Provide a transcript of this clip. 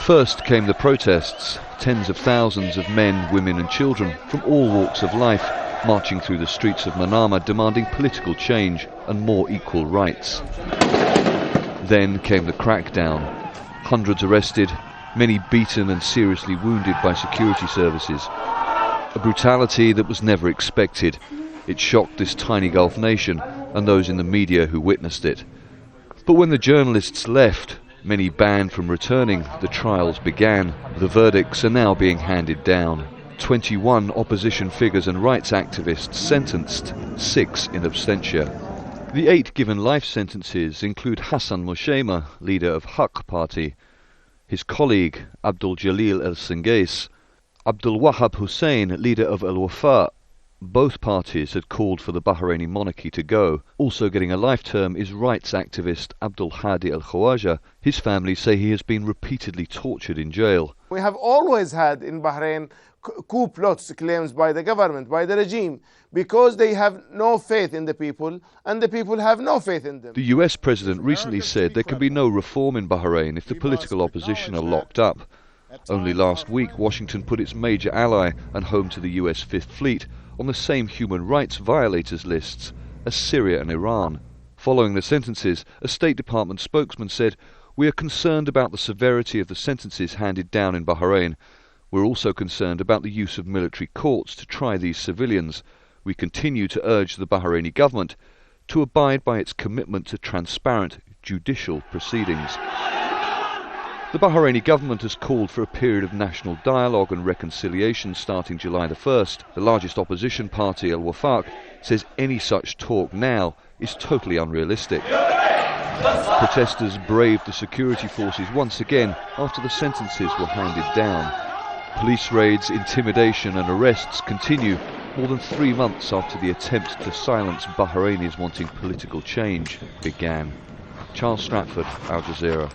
First came the protests, tens of thousands of men, women and children from all walks of life marching through the streets of Manama demanding political change and more equal rights. Then came the crackdown. Hundreds arrested, many beaten and seriously wounded by security services. A brutality that was never expected. It shocked this tiny Gulf nation and those in the media who witnessed it. But when the journalists left, many banned from returning, the trials began. The verdicts are now being handed down. 21 opposition figures and rights activists sentenced, 6 in absentia. The 8 given life sentences include Hassan Moshema, leader of Haq Party, his colleague Abdul Jalil el-Sengais, Abdul Wahab Hussein, leader of Al-Wafa. Both parties had called for the Bahraini monarchy to go. Also getting a life term is rights activist Abdul Hadi al-Khawaja. His family say he has been repeatedly tortured in jail. We have always had in Bahrain coup plots claims by the government, by the regime, because they have no faith in the people and the people have no faith in them. The US president recently said there can be no reform in Bahrain if the political opposition are locked up. Only last week Washington put its major ally and home to the US Fifth Fleet on the same human rights violators lists as Syria and Iran. Following the sentences, a State Department spokesman said, "We are concerned about the severity of the sentences handed down in Bahrain. We're also concerned about the use of military courts to try these civilians. We continue to urge the Bahraini government to abide by its commitment to transparent judicial proceedings." The Bahraini government has called for a period of national dialogue and reconciliation starting July the 1st. The largest opposition party, Al-Wafaq, says any such talk now is totally unrealistic. Protesters braved the security forces once again after the sentences were handed down. Police raids, intimidation and arrests continue more than 3 months after the attempt to silence Bahrainis wanting political change began. Charles Stratford, Al Jazeera.